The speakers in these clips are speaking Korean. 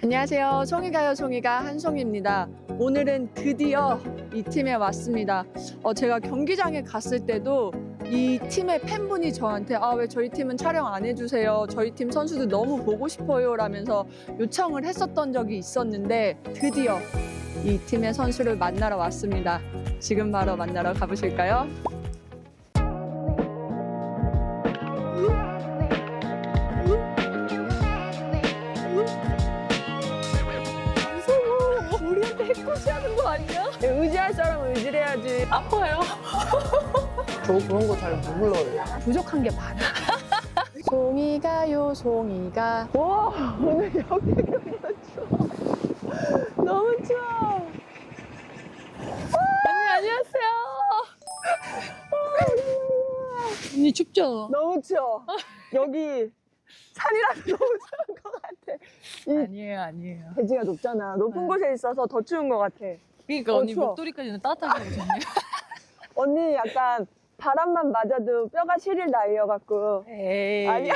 안녕하세요. 송이가요 송이가 한송입니다. 오늘은 드디어 이 팀에 왔습니다. 제가 경기장에 갔을 때도 이 팀의 팬분이 저한테 왜 저희 팀은 촬영 안 해주세요. 저희 팀 선수들 너무 보고 싶어요 라면서 요청을 했었던 적이 있었는데 드디어 이 팀의 선수를 만나러 왔습니다. 지금 바로 만나러 가보실까요? 무서워. 우리한테 해코지하는 거 아니야? 의지할 사람은 의지를 해야지. 아파요. 저 그런 거 잘 못 불러요. 부족한 게 많아. 송이가요 송이가. 와 오늘 여기가 너무 추워. 너무 추워. 안녕하세요. 언니 춥죠? 너무 추워. 여기 산이라서 너무 추운 것 같아. 아니에요. 대지가 높잖아. 높은 네. 곳에 있어서 더 추운 것 같아. 그러니까 언니 추워. 목도리까지는 따뜻하게 오셨네요. 언니 약간 바람만 맞아도 뼈가 시릴 나이여갖고. 에이. 아니야.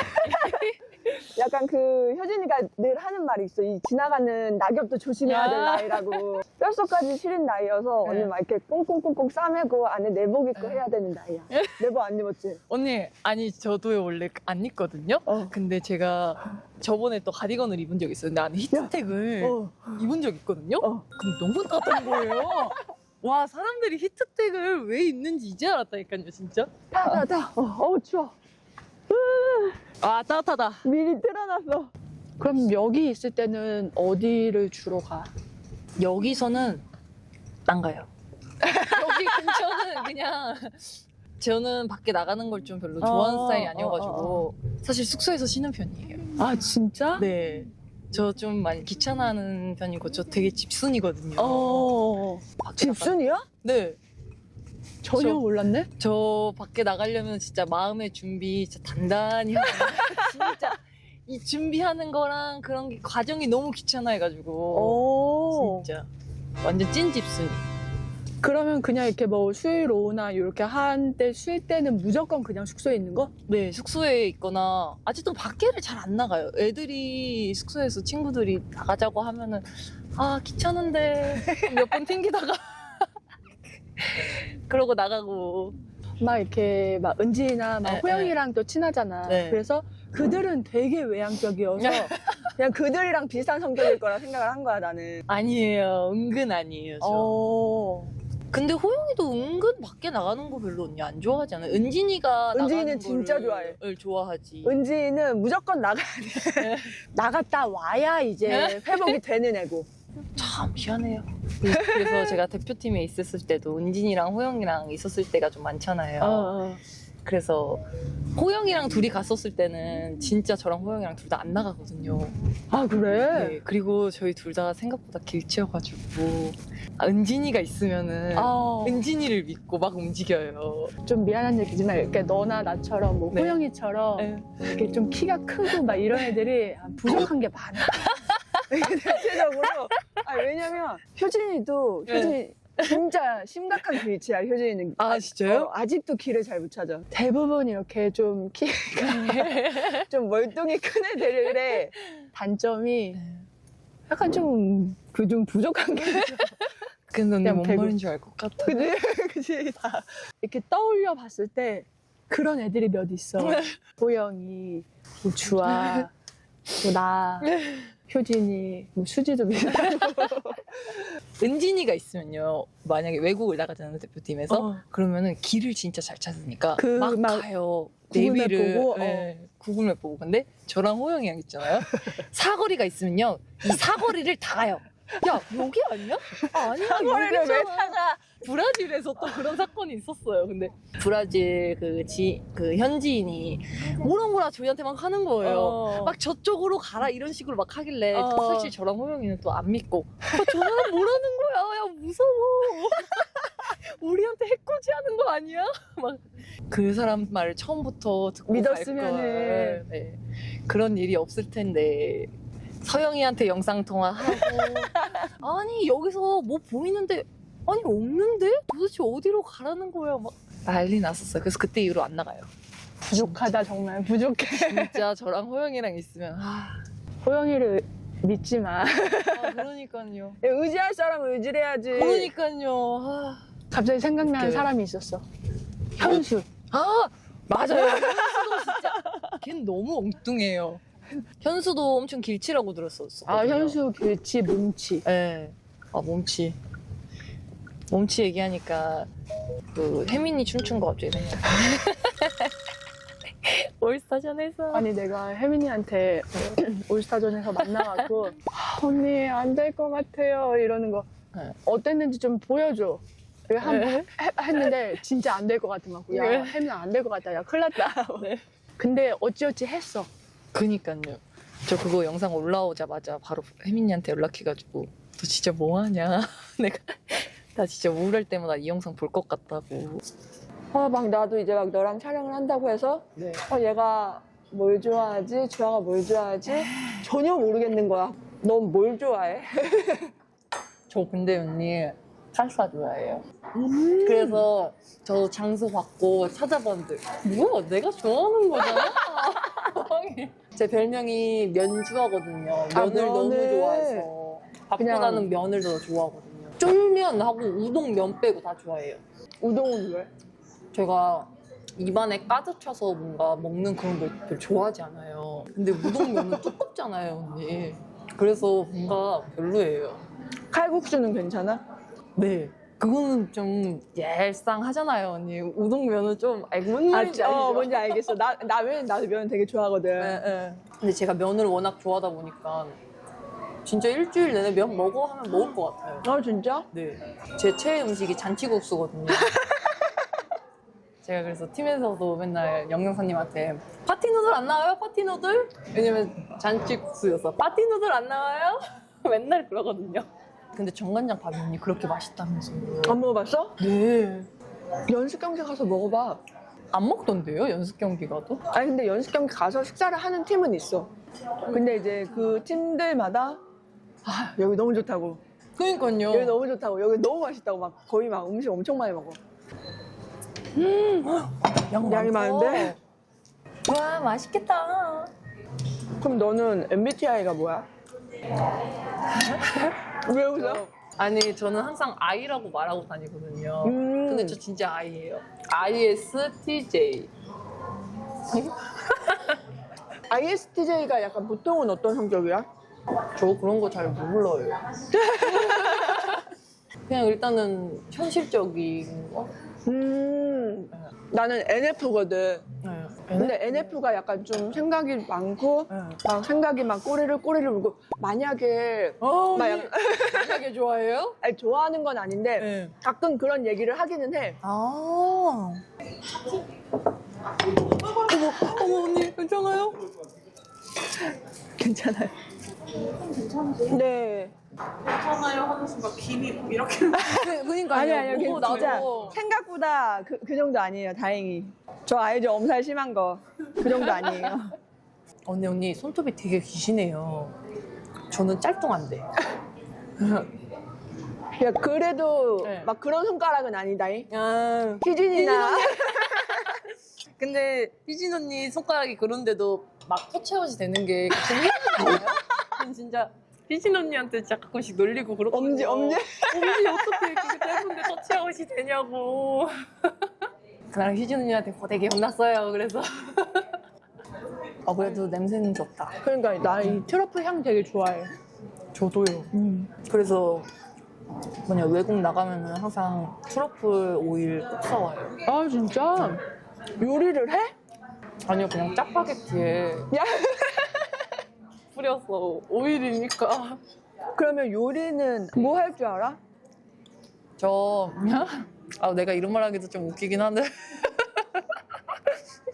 약간 그 효진이가 늘 하는 말이 있어. 이 지나가는 낙엽도 조심해야 될 나이라고. 뼛속까지 시린 나이여서 네. 언니 막 이렇게 꽁꽁꽁꽁 싸매고 안에 내복 입고 네. 해야 되는 나이야. 내복 안 입었지? 언니, 아니 저도 원래 안 입거든요? 근데 제가 저번에 또 가디건을 입은 적이 있어요. 근데 안에 히트텍을 입은 적 있거든요? 근데 너무 따뜻한 거예요. 와, 사람들이 히트텍을 왜 입는지 이제 알았다니까요, 진짜. 따. 추워. 아, 따뜻하다. 미리 틀어놨어. 그럼 여기 있을 때는 어디를 주로 가? 여기서는 안 가요. 여기 근처는 그냥 저는 밖에 나가는 걸 좀 별로 좋아하는 스타일이 아니어가지고 사실 숙소에서 쉬는 편이에요. 아 진짜? 네. 저 좀 많이 귀찮아하는 편이고 저 되게 집순이거든요. 밖에 집순이야? 네. 전혀 저- 몰랐네. 저 밖에 나가려면 진짜 마음의 준비 진짜 단단히 하고 진짜 이 준비하는 거랑 그런 게 과정이 너무 귀찮아해가지고 진짜 완전 찐 집순이. 그러면 그냥 이렇게 뭐 수요일 오후나 이렇게 한때 쉴 때는 무조건 그냥 숙소에 있는 거? 네, 숙소에 있거나 아직도 밖에를 잘 안 나가요. 애들이 숙소에서 친구들이 나가자고 하면은 귀찮은데 몇 번 튕기다가 그러고 나가고. 막 이렇게 막 은지나 막 네, 호영이랑 또 친하잖아. 네. 그래서 그들은 되게 외향적이어서 그냥 그들이랑 비슷한 성격일 거라 생각을 한 거야 나는. 아니에요. 은근 아니에요. 저. 근데 호영이도 은근 밖에 나가는 거 별로 언니 안 좋아하지 않아요? 은진이가 은진이는 나가는 진짜 거를 좋아해. 좋아하지. 은지는 무조건 나가야 돼. 나갔다 와야 이제 회복이 되는 애고. 참 미안해요. 그래서 제가 대표팀에 있었을 때도 은진이랑 호영이랑 있었을 때가 좀 많잖아요. 그래서 호영이랑 둘이 갔었을 때는 진짜 저랑 호영이랑 둘 다 안 나가거든요. 아 그래? 네, 그리고 저희 둘 다 생각보다 길치여가지고 은진이가 있으면은 은진이를 믿고 막 움직여요. 좀 미안한 얘기지만 이렇게 너나 나처럼 뭐 네. 호영이처럼 네. 이렇게 좀 키가 크고 막 이런 애들이 부족한 게 많아. 대체적으로. 왜냐면 효진이도 진짜 심각한 길치야. 효진이는. 진짜요? 아직도 길을 잘 못 찾아. 대부분 이렇게 좀 키가 좀 멀뚱히 큰 애들의 단점이 약간 좀 부족한 게 있어. 근데 언니 그냥 뭔 배구. 말인지 알 것 같아. 그치 다 이렇게 떠올려 봤을 때 그런 애들이 몇 있어. 호영이, 뭐 주아, 뭐 나, 효진이, 뭐 수지도 비슷하고. 은진이가 있으면요, 만약에 외국을 나가잖아요, 대표팀에서. 그러면은 길을 진짜 잘 찾으니까 막 가요. 구글맵 내비를 보고? 구글맵 보고. 근데 저랑 호영이랑 있잖아요. 사거리가 있으면요, 이 사거리를 다 가요. 야, 여기 아니야? 아니야, 사거리를 왜 여기잖아. 찾아? 브라질에서 또 그런 사건이 있었어요. 근데 브라질 그 현지인이 뭐라 저희한테 막 하는 거예요. 막 저쪽으로 가라 이런 식으로 막 하길래 사실 저랑 호영이는 또 안 믿고 저 사람 뭐라는 거야? 야 무서워. 우리한테 해코지하는 거 아니야? 막 그 사람 말을 처음부터 듣고 믿었으면은. 갈 걸. 네. 그런 일이 없을 텐데 서영이한테 영상 통화하고 아니 여기서 뭐 보이는데 아니 없는데? 도대체 어디로 가라는 거야? 막 난리 났었어요. 그래서 그때 이후로 안 나가요. 부족하다 정말 부족해. 진짜 저랑 호영이랑 있으면 호영이를 믿지 마. 아, 그러니까요. 의지할 사람은 의지를 해야지. 그러니까요. 아, 갑자기 생각나는 네. 사람이 있었어. 현수. 맞아요. 현수도 진짜 걔는 너무 엉뚱해요. 현수도 엄청 길치라고 들었었어. 아, 현수, 길치, 몸치. 네. 아, 몸치. 몸치 얘기하니까 그 혜민이 춤춘 거 갑자기 생각나. 올스타전에서. 아니, 내가 혜민이한테 올스타전에서 만나갖고 언니 안 될 것 같아요 이러는 거 네. 어땠는지 좀 보여줘. 한번 했는데 진짜 안 될 것 같아갖고 야, 네. 혜민아 안 될 것 같다. 야, 큰일 났다. 네. 근데 어찌어찌 했어. 그니까요. 저 그거 영상 올라오자마자 바로 혜민이한테 연락해가지고 너 진짜 뭐하냐. 내가 나 진짜 우울할 때마다 이 영상 볼 것 같다고. 막 나도 이제 막 너랑 촬영을 한다고 해서 네. 얘가 뭘 좋아하지? 주아가 뭘 좋아하지? 전혀 모르겠는 거야. 넌 뭘 좋아해? 저 근데 언니 살사 좋아해요. 그래서 저 장소 받고 찾아봤는데 뭐야 내가 좋아하는 거잖아. 제 별명이 면주하거든요. 면을 너무 면을. 좋아해서 밥보다는 그냥- 면을 더 좋아하거든요. 쫄면하고 우동 면 빼고 다 좋아해요. 우동은 왜? 제가 입안에 가득 차서 뭔가 먹는 그런 걸 별로 좋아하지 않아요. 근데 우동면은 두껍잖아요, 언니. 그래서 뭔가 별로예요. 칼국수는 괜찮아? 네. 그거는 좀 얄쌍하잖아요, 언니. 우동면은 좀 뭔 말인지 알죠? 뭔지 알겠어. 나도 면 되게 좋아하거든. 네, 네. 근데 제가 면을 워낙 좋아하다 보니까 진짜 일주일 내내 면 먹어 하면 먹을 것 같아요. 진짜? 네. 제 최애 음식이 잔치국수거든요. 제가 그래서 팀에서도 맨날 영영사님한테 파티 누들 안 나와요? 파티 누들? 왜냐면 잔치국수여서 파티 누들 안 나와요? 맨날 그러거든요. 근데 정간장 밥이 그렇게 맛있다면서요. 안 먹어봤어? 네. 연습 경기 가서 먹어봐. 안 먹던데요? 연습 경기 가도? 아니 근데 연습 경기 가서 식사를 하는 팀은 있어. 근데 이제 그 팀들마다 여기 너무 좋다고. 그러니까요. 여기 너무 좋다고. 여기 너무 맛있다고 막 거의 막 음식 엄청 많이 먹어. 양이 많은데? 와 맛있겠다. 그럼 너는 MBTI가 뭐야? 왜 웃어? 아니 저는 항상 I라고 말하고 다니거든요. 음. 근데 저 진짜 I예요. ISTJ. ISTJ가 약간 보통은 어떤 성격이야? 저 그런 거 잘 몰라요. 그냥 일단은 현실적인 거? 나는 NF거든. 네. 근데 NF가 약간 좀 생각이 많고 막 생각이 막 꼬리를 물고 만약에 막 약간- 만약에 좋아해요? 아니, 좋아하는 건 아닌데 네. 가끔 그런 얘기를 하기는 해. 아. 어머 언니 괜찮아요? 괜찮아요. 네. 괜찮아요 하면서 막 김이 이렇게 그니까요. 아니 진짜 생각보다 그 정도 아니에요. 다행히. 저 알죠? 엄살 심한 거. 그 정도 아니에요. 언니 손톱이 되게 기시네요. 저는 짤뚱한데. 야 그래도 네. 막 그런 손가락은 아니다잉. 아. 희진이나 근데 희진 언니 손가락이 그런데도 막 터치아웃이 되는 게 가끔 힘들지 않아요? 전 진짜 희진 언니한테 진짜 가끔씩 놀리고 그렇거든요. 엄지? 엄지 어떻게 이렇게 짧은데 터치아웃이 되냐고. 그날 희진 언니한테 되게 혼났어요. 그래서 그래도 냄새는 좋다. 그러니까 나 이 트러플 향 되게 좋아해. 저도요. 그래서 외국 나가면은 항상 트러플 오일 꼭 사와요. 아 진짜? 요리를 해? 아니요, 그냥 짜파게티에 야 뿌려서 오일이니까. 그러면 요리는 뭐 할 줄 알아? 저 내가 이런 말 하기도 좀 웃기긴 한데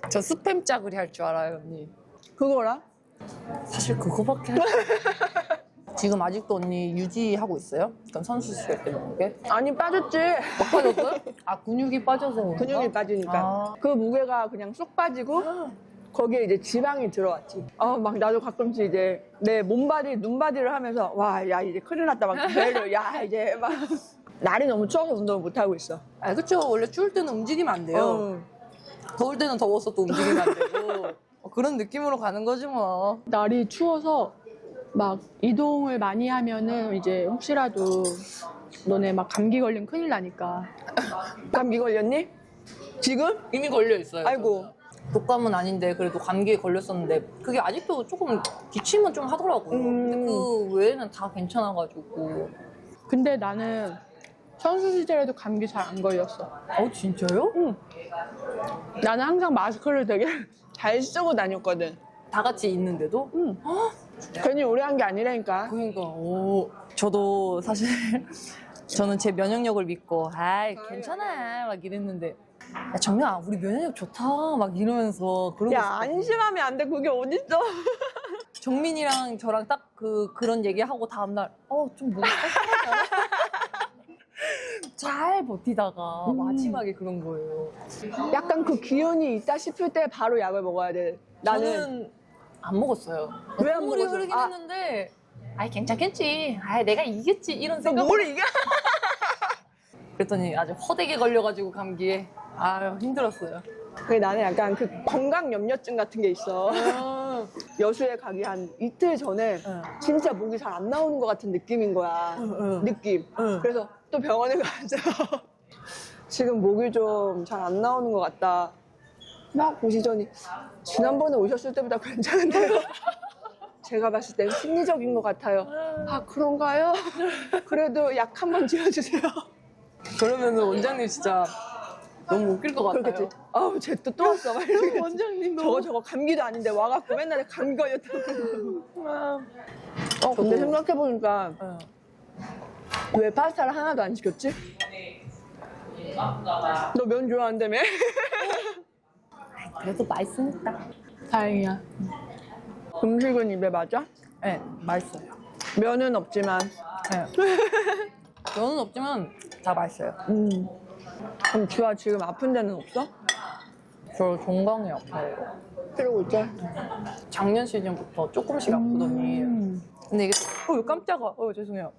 저 스팸 짜글이 할 줄 알아요, 언니. 그거랑? 사실 그거밖에 지금 아직도 언니 유지하고 있어요? 그럼 선수 시절 때 먹는 게? 아니 빠졌지. 빠졌어요? 근육이 빠져서 그런가? 근육이 빠지니까. 아. 그 무게가 그냥 쏙 빠지고 거기에 이제 지방이 들어왔지. 막 나도 가끔씩 이제 내 몸바디, 눈바디를 하면서 와, 야 이제 큰일 났다. 막 배를 야 이제 막 날이 너무 추워서 운동을 못 하고 있어. 그쵸. 원래 추울 때는 움직이면 안 돼요. 더울 때는 더워서 또 움직이면 안 되고 그런 느낌으로 가는 거지 뭐. 날이 추워서 막 이동을 많이 하면은 이제 혹시라도 너네 막 감기 걸리면 큰일 나니까. 감기 걸렸니? 지금? 이미 걸려 있어요. 아이고. 독감은 아닌데 그래도 감기에 걸렸었는데 그게 아직도 조금 기침은 좀 하더라고요. 근데 그 외에는 다 괜찮아가지고. 근데 나는 선수 시절에도 감기 잘 안 걸렸어. 진짜요? 응. 나는 항상 마스크를 되게 잘 쓰고 다녔거든. 다 같이 있는데도? 응. 괜히 오래 한 게 아니라니까. 그러니까 저도 사실 저는 제 면역력을 믿고 괜찮아 막 이랬는데 야, 정민아 우리 면역력 좋다 막 이러면서 그러고 야, 있었거든요. 안심하면 안 돼. 그게 어딨어. 정민이랑 저랑 딱 그런 얘기하고 다음날 좀 뭔가 쌀쌀하지 잘 버티다가 마지막에 그런 거예요. 약간 그 기운이 있다 싶을 때 바로 약을 먹어야 돼. 나는 저는 안 먹었어요. 왜안 콧물이 먹었어? 흐르긴 아. 했는데 괜찮겠지. 내가 이기겠지 이런 생각. 뭘 이게? 그랬더니 아주 허되게 걸려가지고 감기에 힘들었어요. 나는 약간 그 건강 염려증 같은 게 있어. 여수에 가기 한 이틀 전에 진짜 목이 잘 안 나오는 것 같은 느낌인 거야. 느낌. 그래서 또 병원에 가서 지금 목이 좀 잘 안 나오는 것 같다. 막 보시더니 지난번에 오셨을 때보다 괜찮은데요? 제가 봤을 땐 심리적인 것 같아요. 그런가요? 그래도 약 한 번 지어주세요. 그러면은 원장님 진짜 너무 웃길 것 같아요. 그렇겠지. 쟤 또 왔어. 막 이러겠지. 원장님 저거 감기도 아닌데 와갖고 맨날 감기 걸렸다고. 근데 생각해보니까 왜 파스타를 하나도 안 시켰지? 너 면 좋아한다며? 그래도 맛있으니까. 다행이야. 음식은 입에 맞아? 네, 맛있어요. 면은 없지만. 면은 없지만 다 맛있어요. 그럼 주아 지금 아픈 데는 없어? 저 종강이 아파요. 그러고 있자. 작년 시즌부터 조금씩 아프더니 근데 이게 깜짝아. 죄송해요.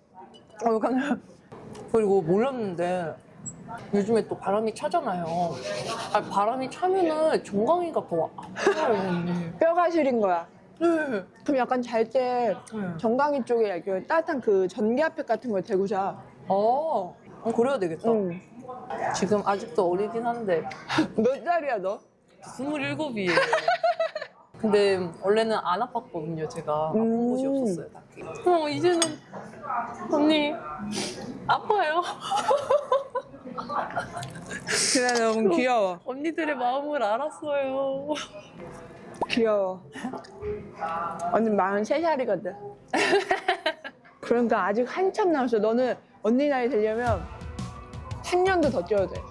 깜짝아. 그리고 몰랐는데 요즘에 또 바람이 차잖아요. 바람이 차면은 종강이가 더 아파요. 뼈가 시린 거야. 네. 그럼 약간 잘 때 정강이 쪽에 이렇게 따뜻한 그 전기압팩 같은 걸 대고 자. 그래야 되겠다. 지금 아직도 어리긴 한데 몇 살이야 너? 27이에요. 근데 원래는 안 아팠거든요. 제가 아픈 곳이 없었어요. 딱히. 이제는 언니 아파요. 그래 너무 귀여워. 언니들의 마음을 알았어요. 귀여워. 언니 43살이거든. 그러니까 아직 한참 남았어. 너는 언니 나이 되려면 10년도 더 뛰어야 돼.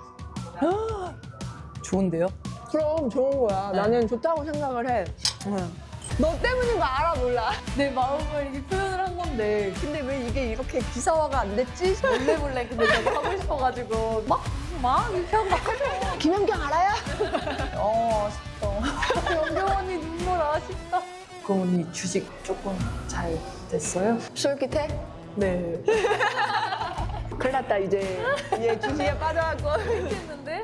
좋은데요? 그럼 좋은 거야. 나는 좋다고 생각을 해. 너 때문인 거 알아 몰라. 내 마음을 이렇게 표현을 한 건데 근데 왜 이게 이렇게 기사화가 안 됐지? 몰래 근데 저도 하고 싶어가지고 막 이렇게 하고 막 하죠. 김연경 알아요? 아쉽다. 연경 언니 눈물 아쉽다. 그럼 언니 주식 조금 잘 됐어요? 솔깃해? 네. 큰일 났다 이제. 얘 주식에 빠져갖고. 했는데